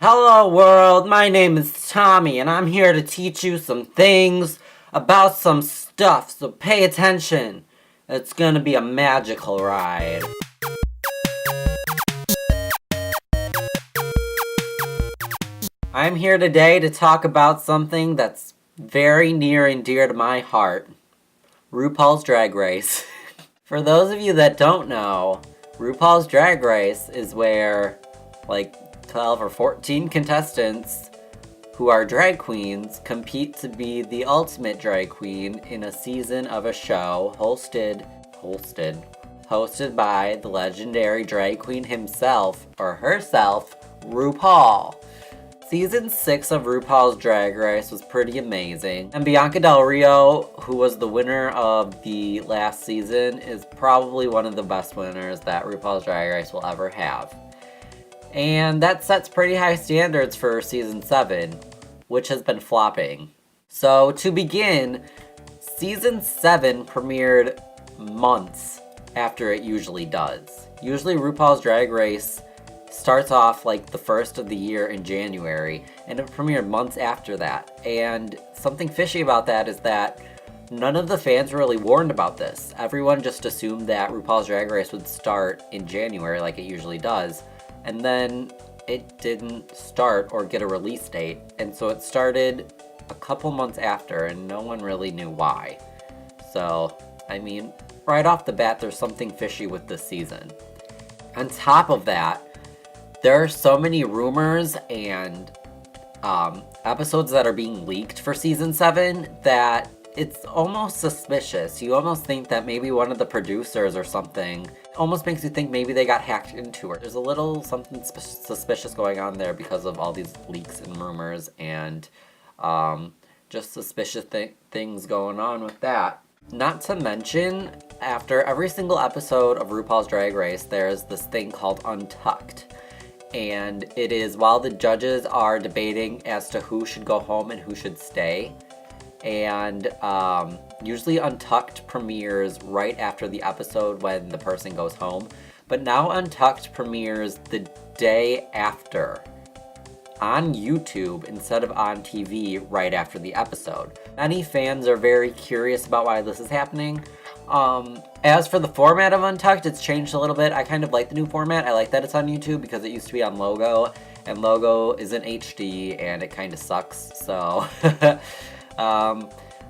Hello world, my name is Tommy and I'm here to teach you some things about some stuff, so pay attention. It's gonna be a magical ride. I'm here today to talk about something that's very near and dear to my heart. RuPaul's Drag Race. For those of you that don't know, RuPaul's Drag Race is where, 12 or 14 contestants who are drag queens compete to be the ultimate drag queen in a season of a show hosted by the legendary drag queen himself, or herself, RuPaul. Season 6 of RuPaul's Drag Race was pretty amazing, and Bianca Del Rio, who was the winner of the last season, is probably one of the best winners that RuPaul's Drag Race will ever have. And that sets pretty high standards for Season 7, which has been flopping. So to begin, Season 7 premiered months after it usually does. Usually RuPaul's Drag Race starts off like the first of the year in January, and it premiered months after that. And something fishy about that is that none of the fans were really warned about this. Everyone just assumed that RuPaul's Drag Race would start in January like it usually does. And then it didn't start or get a release date, and so it started a couple months after, and no one really knew why. So, I mean, right off the bat, there's something fishy with this season. On top of that, there are so many rumors and episodes that are being leaked for Season 7 that it's almost suspicious. You almost think that maybe one of the producers or something almost makes you think maybe they got hacked into it. There's a little something suspicious going on there because of all these leaks and rumors and just suspicious things going on with that. Not to mention, after every single episode of RuPaul's Drag Race, there's this thing called Untucked. And it is while the judges are debating as to who should go home and who should stay. And usually Untucked premieres right after the episode when the person goes home. But now Untucked premieres the day after on YouTube instead of on TV right after the episode. Many fans are very curious about why this is happening. As for the format of Untucked, it's changed a little bit. I kind of like the new format. I like that it's on YouTube because it used to be on Logo, and Logo isn't HD and it kind of sucks, so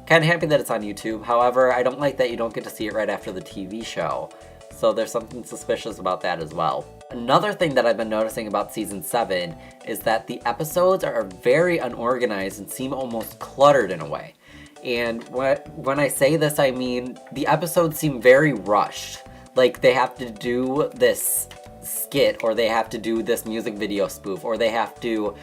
kind of happy that it's on YouTube. However, I don't like that you don't get to see it right after the TV show. So there's something suspicious about that as well. Another thing that I've been noticing about Season 7 is that the episodes are very unorganized and seem almost cluttered in a way. And when I say this, I mean the episodes seem very rushed. Like they have to do this skit, or they have to do this music video spoof, or they have to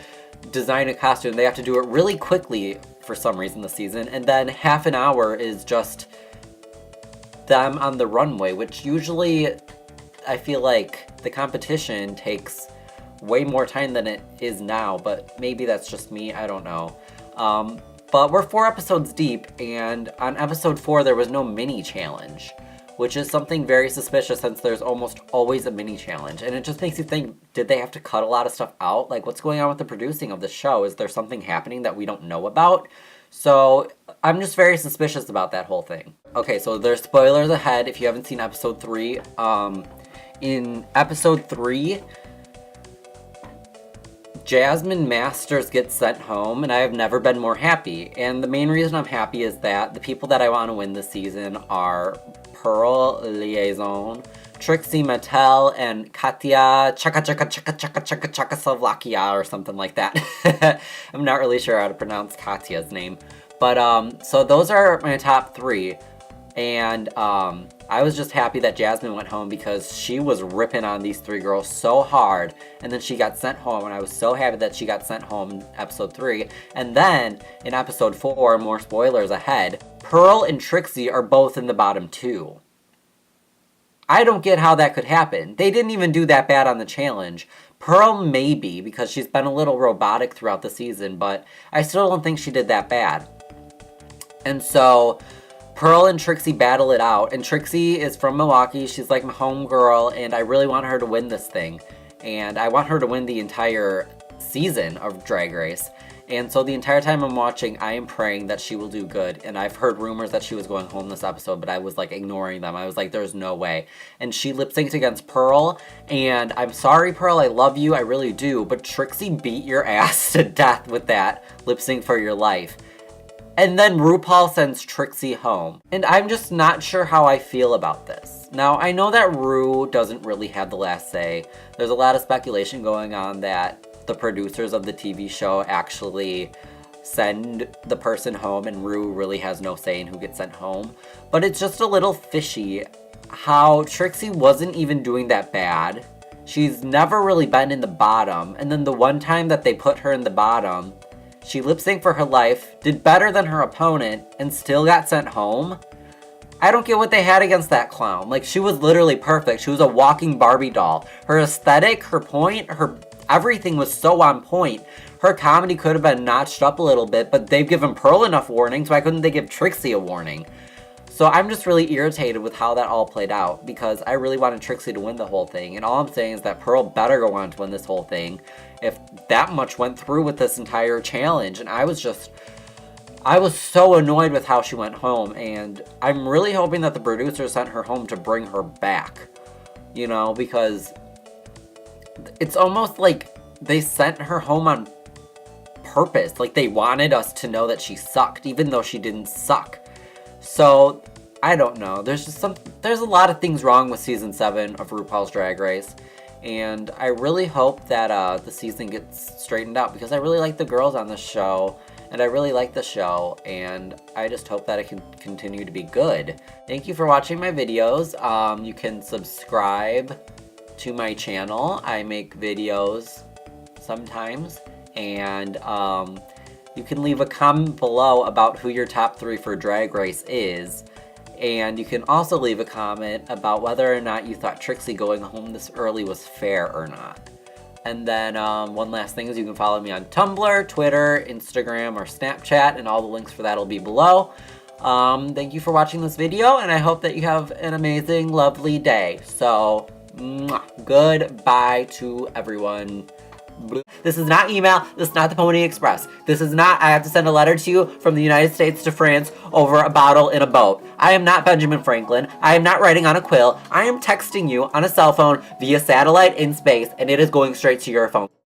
design a costume. They have to do it really quickly for some reason this season, and then half an hour is just them on the runway, which usually I feel like the competition takes way more time than it is now, but maybe that's just me, I don't know. But we're 4 episodes deep, and on episode 4 there was no mini challenge, which is something very suspicious since there's almost always a mini challenge. And it just makes you think, did they have to cut a lot of stuff out? Like, what's going on with the producing of the show? Is there something happening that we don't know about? So I'm just very suspicious about that whole thing. Okay, so there's spoilers ahead if you haven't seen episode 3. In episode 3, Jasmine Masters gets sent home, and I have never been more happy. And the main reason I'm happy is that the people that I want to win this season are Pearl Liaison, Trixie Mattel, and Katya Czechoslovakia or something like that. I'm not really sure how to pronounce Katya's name. But, so those are my top 3. And I was just happy that Jasmine went home because she was ripping on these 3 girls so hard, and then she got sent home, and I was so happy that she got sent home in episode 3. And then in episode 4, more spoilers ahead, Pearl and Trixie are both in the bottom 2. I don't get how that could happen. They didn't even do that bad on the challenge. Pearl maybe, because she's been a little robotic throughout the season, but I still don't think she did that bad. And so Pearl and Trixie battle it out, and Trixie is from Milwaukee. She's like my homegirl, and I really want her to win this thing. And I want her to win the entire season of Drag Race. And so the entire time I'm watching, I am praying that she will do good. And I've heard rumors that she was going home this episode, but I was like ignoring them. I was like, there's no way. And she lip synced against Pearl. And I'm sorry, Pearl, I love you, I really do. But Trixie beat your ass to death with that lip sync for your life. And then RuPaul sends Trixie home. And I'm just not sure how I feel about this. Now, I know that Ru doesn't really have the last say. There's a lot of speculation going on that the producers of the TV show actually send the person home and Ru really has no say in who gets sent home. But it's just a little fishy how Trixie wasn't even doing that bad. She's never really been in the bottom. And then the one time that they put her in the bottom, she lip synced for her life, did better than her opponent, and still got sent home. I don't get what they had against that clown. Like, she was literally perfect. She was a walking Barbie doll. Her aesthetic, her point, her everything was so on point. Her comedy could have been notched up a little bit, but they've given Pearl enough warning, so why couldn't they give Trixie a warning? So I'm just really irritated with how that all played out, because I really wanted Trixie to win the whole thing, and all I'm saying is that Pearl better go on to win this whole thing if that much went through with this entire challenge. And I was so annoyed with how she went home, and I'm really hoping that the producer sent her home to bring her back, you know, because it's almost like they sent her home on purpose. Like, they wanted us to know that she sucked, even though she didn't suck. So, I don't know. There's a lot of things wrong with season 7 of RuPaul's Drag Race. And I really hope that the season gets straightened out, because I really like the girls on the show. And I really like the show, and I just hope that it can continue to be good. Thank you for watching my videos. You can subscribe to my channel. I make videos sometimes, and you can leave a comment below about who your top 3 for Drag Race is. And you can also leave a comment about whether or not you thought Trixie going home this early was fair or not. And then one last thing is you can follow me on Tumblr, Twitter, Instagram, or Snapchat, and all the links for that will be below. Thank you for watching this video, and I hope that you have an amazing, lovely day. So, goodbye to everyone. This is not email. This is not the Pony Express. This is not, I have to send a letter to you from the United States to France over a bottle in a boat. I am not Benjamin Franklin. I am not writing on a quill. I am texting you on a cell phone via satellite in space, and it is going straight to your phone.